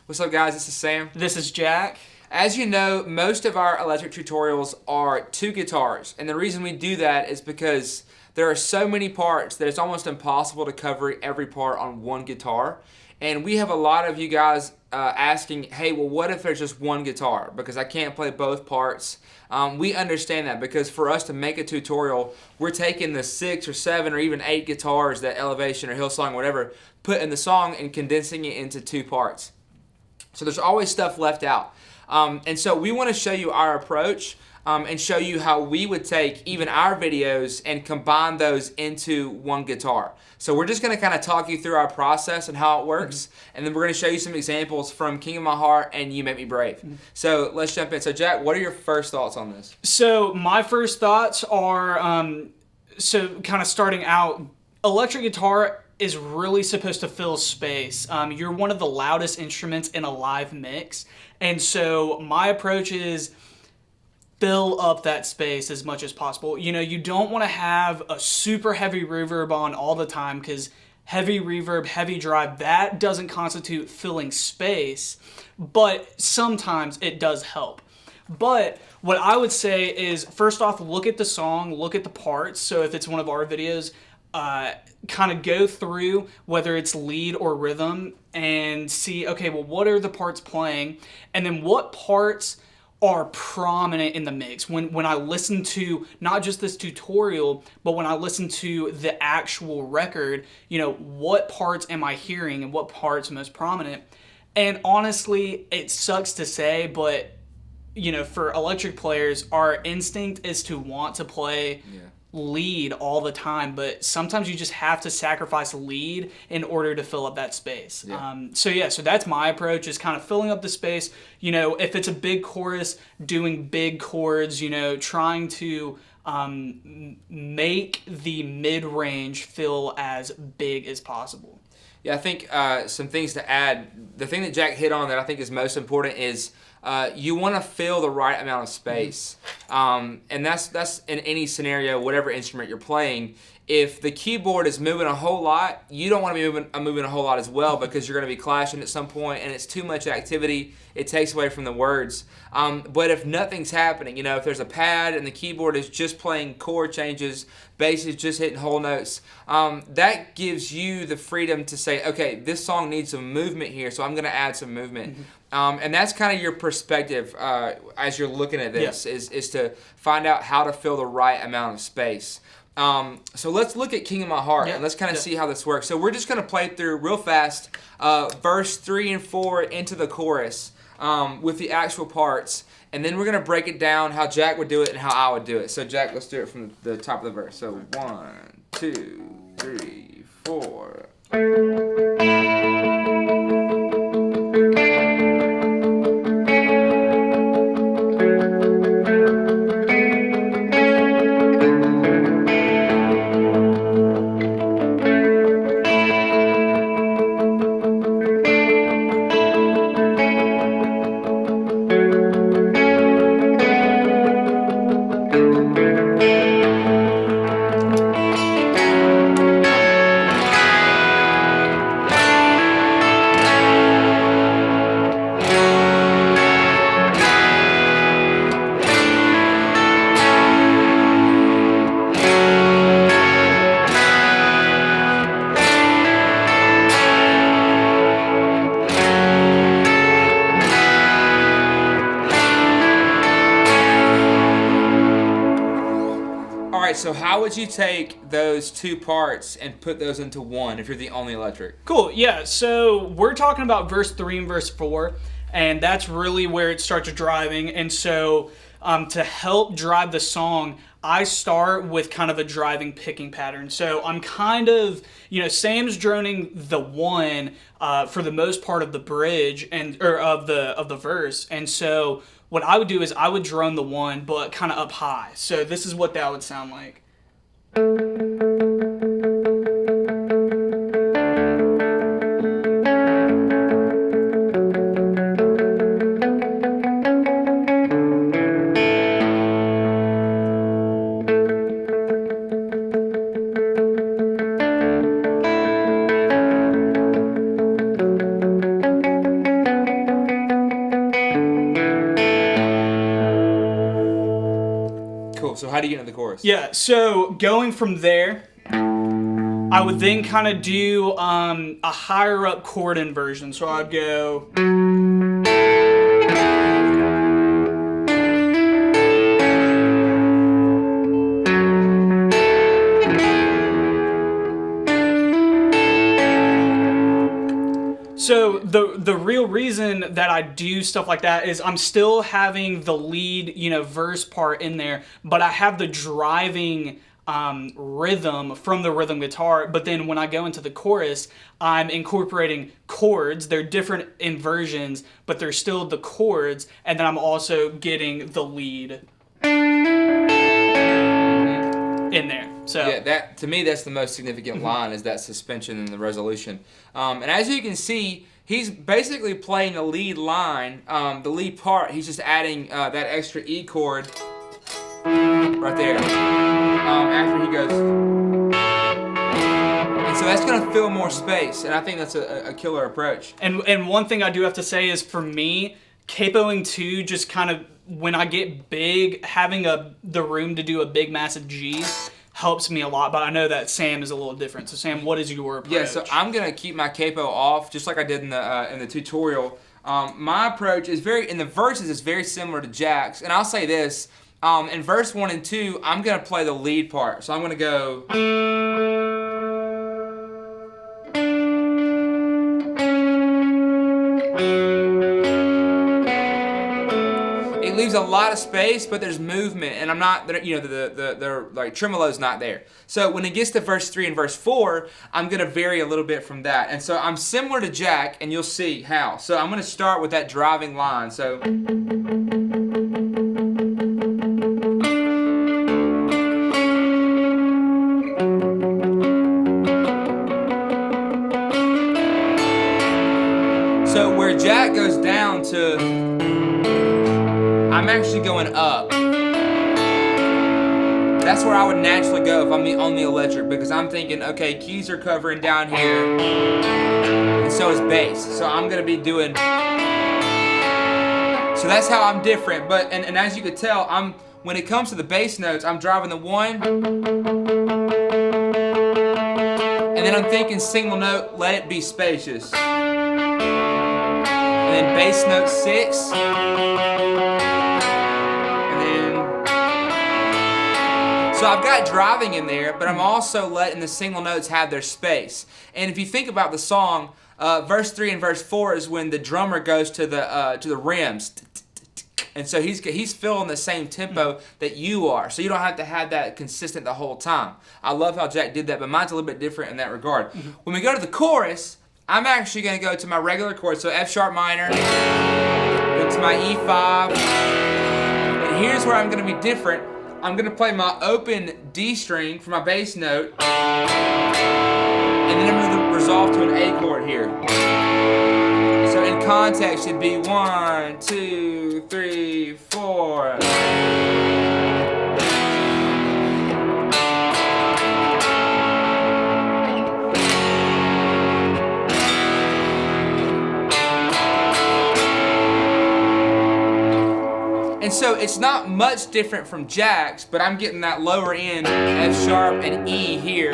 What's up, guys? This is Sam. This is Jack. As you know, most of our electric tutorials are 2 guitars, and the reason we do that is because there are so many parts that it's almost impossible to cover every part on one guitar. And we have a lot of you guys asking, hey, well, what if there's just one guitar? Because I can't play both parts. We understand that, because for us to make a tutorial, we're taking the 6 or 7 or even 8 guitars that Elevation or Hillsong or whatever put in the song and condensing it into 2 parts. So there's always stuff left out. And so we want to show you our approach and show you how we would take even our videos and combine those into one guitar. So we're just going to kind of talk you through our process and how it works. And then we're going to show you some examples from King of My Heart and You Make Me Brave. So let's jump in. So Jack, what are your first thoughts on this? So my first thoughts are, kind of starting out, electric guitar is really supposed to fill space. You're one of the loudest instruments in a live mix. And so my approach is fill up that space as much as possible. You know, you don't want to have a super heavy reverb on all the time, because heavy reverb, heavy drive, that doesn't constitute filling space, but sometimes it does help. But what I would say is, first off, look at the song, look at the parts. So if it's one of our videos, kind of go through whether it's lead or rhythm and see, okay, well, what are the parts playing? And then what parts are prominent in the mix. When I listen to not just this tutorial, but when I listen to the actual record, you know, what parts am I hearing and what parts are most prominent? And honestly, it sucks to say, but you know, for electric players, our instinct is to want to play lead all the time, but sometimes you just have to sacrifice lead in order to fill up that space. So that's my approach, is kind of filling up the space. You know, if it's a big chorus, doing big chords, you know, trying to make the mid-range feel as big as possible. Yeah, I think some things to add. The thing that Jack hit on that I think is most important is you want to fill the right amount of space. And that's in any scenario, whatever instrument you're playing. If the keyboard is moving a whole lot, you don't want to be moving a whole lot as well, because you're going to be clashing at some point and it's too much activity. It takes away from the words. But if nothing's happening, you know, if there's a pad and the keyboard is just playing chord changes, bass is just hitting whole notes, that gives you the freedom to say, okay, this song needs some movement here, so I'm going to add some movement. And that's kind of your perspective as you're looking at this, is to find out how to fill the right amount of space. So let's look at King of My Heart, and let's kind of see how this works. So we're just going to play through real fast verse 3 and 4 into the chorus with the actual parts, and then we're going to break it down how Jack would do it and how I would do it. So Jack, let's do it from the top of the verse. So 1, 2, 3, 4. So how would you take those 2 parts and put those into one if you're the only electric? Cool, yeah. So we're talking about verse 3 and verse 4, and that's really where it starts driving. And so to help drive the song, I start with kind of a driving picking pattern. So I'm kind of, you know, Sam's droning the 1 for the most part of the bridge or of the verse. And so what I would do is I would drone the 1, but kind of up high. So this is what that would sound like. So how do you get into the chorus? Yeah, so going from there, I would then kind of do a higher up chord inversion. So I'd go. So the real reason that I do stuff like that is I'm still having the lead, verse part in there, but I have the driving rhythm from the rhythm guitar. But then when I go into the chorus, I'm incorporating chords. They're different inversions, but they're still the chords. And then I'm also getting the lead in there. So yeah, that to me that's the most significant line is that suspension and the resolution. And as you can see, he's basically playing the lead line, the lead part. He's just adding that extra E chord right there after he goes. And so that's going to fill more space, and I think that's a killer approach. And one thing I do have to say is for me, capoing too, just kind of when I get big, having the room to do a big massive G helps me a lot, but I know that Sam is a little different. So Sam, what is your approach? Yeah, so I'm gonna keep my capo off, just like I did in the tutorial. My approach is in the verses is very similar to Jack's, and I'll say this: in verse 1 and 2, I'm gonna play the lead part. So I'm gonna go. It leaves a lot of space, but there's movement, and I'm not, the like tremolo's not there. So when it gets to verse 3 and verse 4, I'm gonna vary a little bit from that, and so I'm similar to Jack, and you'll see how. So I'm gonna start with that driving line. So. So where Jack goes down to. I'm actually going up. That's where I would naturally go if I'm on the electric, because I'm thinking, okay, keys are covering down here, and so is bass. So I'm gonna be doing. So that's how I'm different. But and as you could tell, when it comes to the bass notes, I'm driving the 1, and then I'm thinking single note, let it be spacious, and then bass note 6. So I've got driving in there, but I'm also letting the single notes have their space. And if you think about the song, verse 3 and verse 4 is when the drummer goes to the rims, and so he's filling the same tempo that you are. So you don't have to have that consistent the whole time. I love how Jack did that, but mine's a little bit different in that regard. When we go to the chorus, I'm actually going to go to my regular chord, so F sharp minor, go to my E5, and here's where I'm going to be different. I'm going to play my open D string for my bass note, and then I'm going to resolve to an A chord here. So in context, it'd be 1, 2, 3, 4. And so it's not much different from Jack's, but I'm getting that lower end F sharp and E here,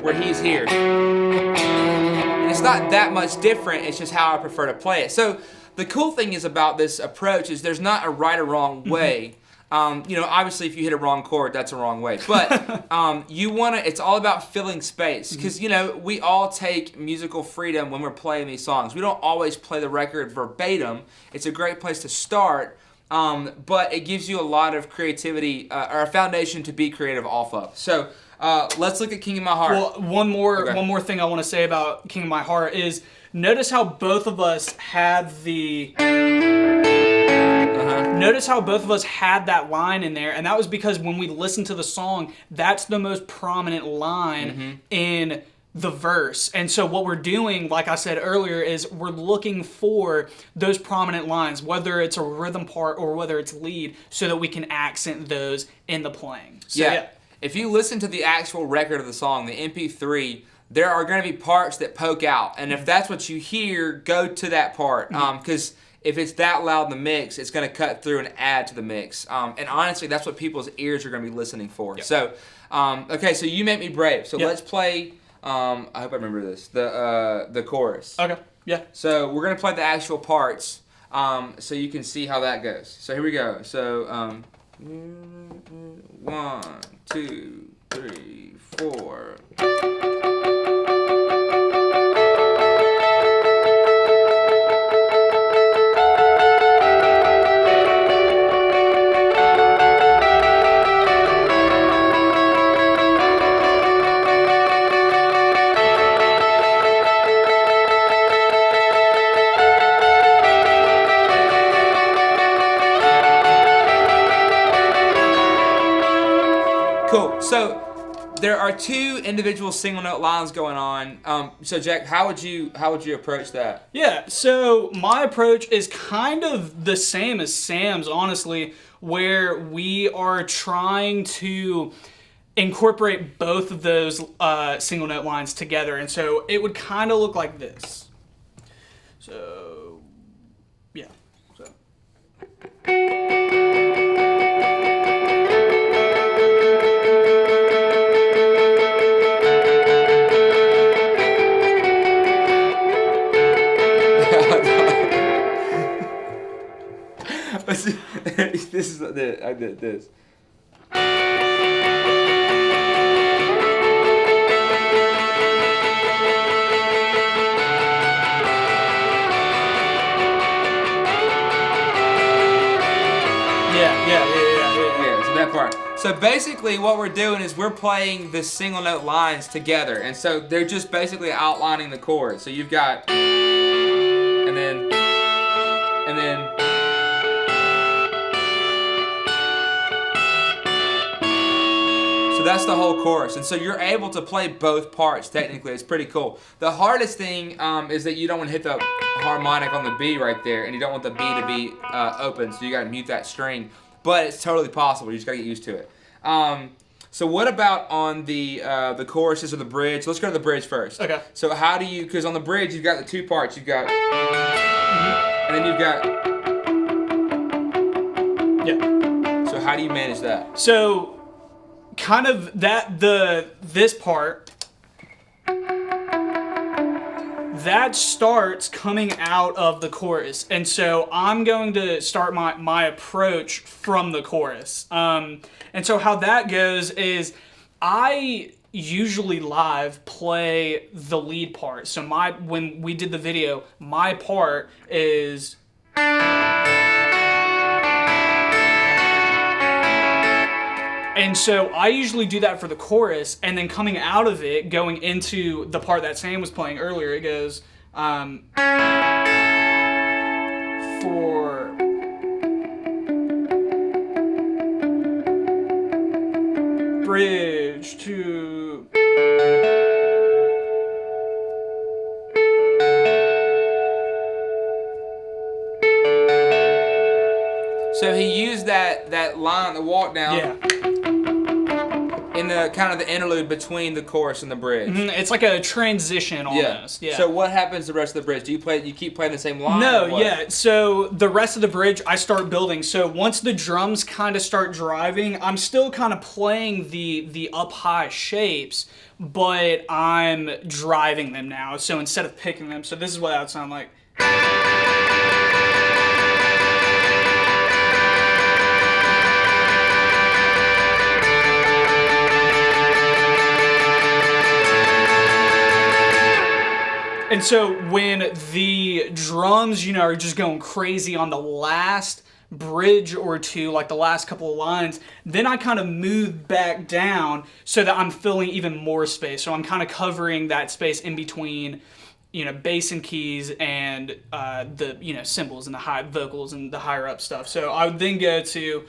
where he's here. And it's not that much different, it's just how I prefer to play it. So the cool thing is about this approach is there's not a right or wrong way. Obviously if you hit a wrong chord, that's a wrong way. But it's all about filling space. Because, we all take musical freedom when we're playing these songs. We don't always play the record verbatim. It's a great place to start. But it gives you a lot of creativity, or a foundation to be creative off of. So let's look at King of My Heart. Well, one more thing I want to say about King of My Heart is notice how both of us had Notice how both of us had that line in there, and that was because when we listened to the song, that's the most prominent line in the verse. And so what we're doing, like I said earlier, is we're looking for those prominent lines, whether it's a rhythm part or whether it's lead, so that we can accent those in the playing. So, yeah. If you listen to the actual record of the song, the MP3, there are going to be parts that poke out. And if that's what you hear, go to that part. Because if it's that loud in the mix, it's going to cut through and add to the mix. And honestly, that's what people's ears are going to be listening for. Yep. So, okay, so You Make Me Brave. So Yep. let's play. I hope I remember this. The chorus. Okay. Yeah. So we're going to play the actual parts, so you can see how that goes. So here we go. So 1, 2, 3, 4. Cool. So there are 2 individual single note lines going on. So Jack, how would you approach that? Yeah, so my approach is kind of the same as Sam's, honestly, where we are trying to incorporate both of those single note lines together. And so it would kind of look like this. So, yeah. So. This is I did this. Yeah, so that part. So basically what we're doing is we're playing the single note lines together. And so they're just basically outlining the chord. So you've got and then so that's the whole chorus. And so you're able to play both parts technically. It's pretty cool. The hardest thing is that you don't want to hit the harmonic on the B right there, and you don't want the B to be open, so you got to mute that string. But it's totally possible. You just got to get used to it. So what about on the choruses or the bridge? Let's go to the bridge first. Okay. So how do you, because on the bridge you've got the 2 parts. You've got, and then you've got, Yeah. so how do you manage that? So, kind of this part that starts coming out of the chorus, and so I'm going to start my approach from the chorus. And so how that goes is I usually live play the lead part. So when we did the video, my part is. And so I usually do that for the chorus, and then coming out of it, going into the part that Sam was playing earlier, it goes, for bridge to So he used that line, the walk down. yeah. In the kind of the interlude between the chorus and the bridge. It's like a transition almost. Yeah. So what happens the rest of the bridge? Do you keep playing the same line? No, or what? yeah. So the rest of the bridge, I start building. So once the drums kind of start driving, I'm still kind of playing the up high shapes, but I'm driving them now. So instead of picking them, so this is what that would sound like. And so when the drums, are just going crazy on the last bridge or two, like the last couple of lines, then I kind of move back down so that I'm filling even more space. So I'm kind of covering that space in between, bass and keys and the, cymbals and the high vocals and the higher up stuff. So I would then go to...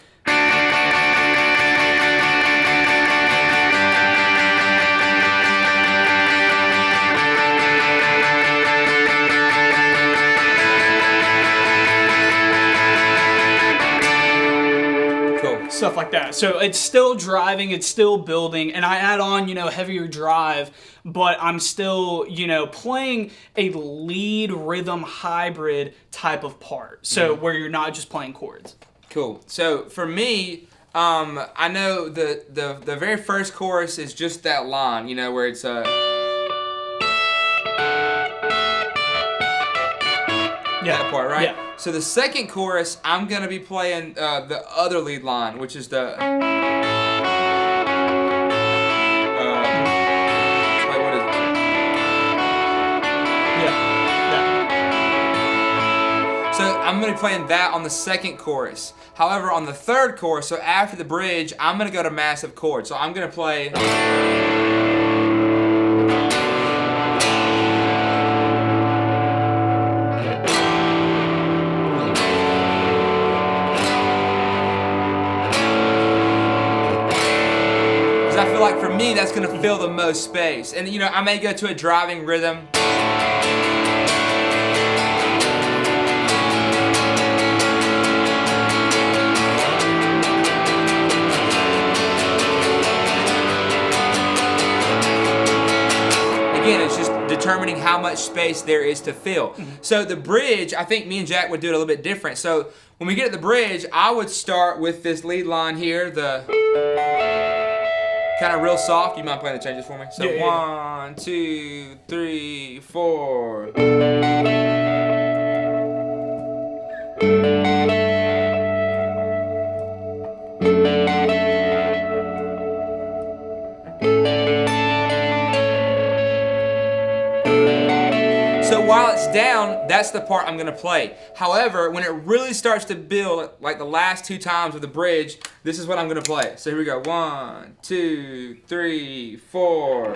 stuff like that. So it's still driving, it's still building, and I add on, heavier drive, but I'm still, playing a lead rhythm hybrid type of part. So where you're not just playing chords. Cool. So for me, I know the very first chorus is just that line, where it's that part, right? Yeah. So the second chorus, I'm gonna be playing the other lead line, which is the. Wait, what is it? Yeah. So I'm gonna be playing that on the second chorus. However, on the third chorus, so after the bridge, I'm gonna go to massive chord. So I'm gonna play. I feel like for me that's going to fill the most space. And I may go to a driving rhythm. Again, it's just determining how much space there is to fill. So the bridge, I think me and Jack would do it a little bit different. So when we get at the bridge, I would start with this lead line here, the kind of real soft. You mind playing the changes for me? So Yeah. 1, 2, 3, 4. So while it's down, that's the part I'm gonna play. However, when it really starts to build, like the last two times with the bridge, this is what I'm gonna play. So here we go. 1, 2, 3, 4.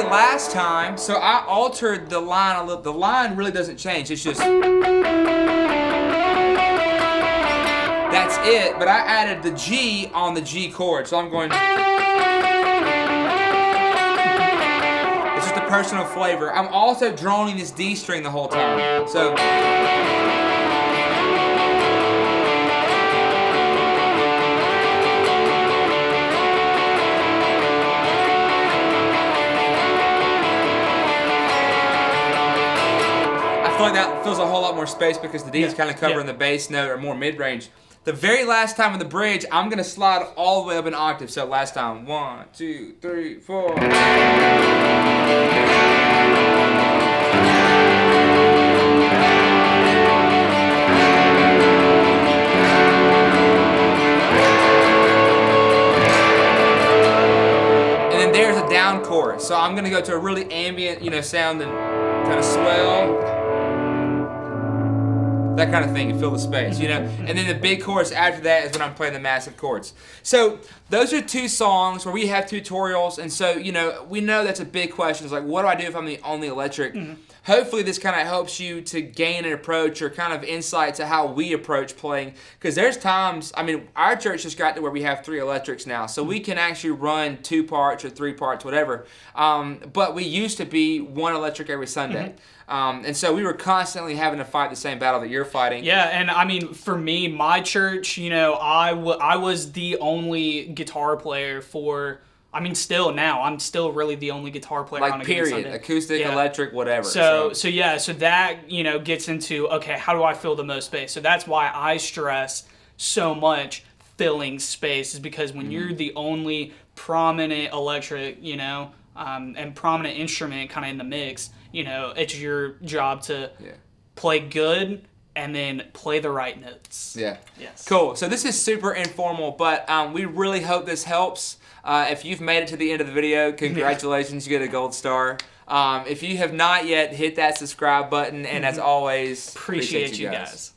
Last time, so I altered the line a little. The line really doesn't change. It's just that's it. But I added the G on the G chord, so I'm going. It's just a personal flavor. I'm also droning this D string the whole time. So. I feel like that fills a whole lot more space because the D is kind of covering the bass note or more mid-range. The very last time in the bridge, I'm going to slide all the way up an octave. So last time, 1, 2, 3, 4. And then there's a down chorus. So I'm going to go to a really ambient, sound and kind of swell. That kind of thing, and fill the space, And then the big chorus after that is when I'm playing the massive chords. So those are two songs where we have tutorials, and so, we know that's a big question. It's like, what do I do if I'm the only electric? Hopefully this kind of helps you to gain an approach or kind of insight to how we approach playing. Because there's times, our church just got to where we have 3 electrics now. So we can actually run 2 parts or 3 parts, whatever. But we used to be 1 electric every Sunday. And so we were constantly having to fight the same battle that you're fighting. Yeah, and for me, my church, I was the only guitar player for... still now, I'm still really the only guitar player on a given Sunday. Period. Acoustic, electric, whatever. So that, gets into, okay, how do I fill the most space? So that's why I stress so much filling space, is because when you're the only prominent electric, and prominent instrument kind of in the mix, it's your job to play good and then play the right notes. Yeah. Yes. Cool. So this is super informal, but we really hope this helps. If you've made it to the end of the video, congratulations, you get a gold star. If you have not yet, hit that subscribe button, and as always, appreciate you guys.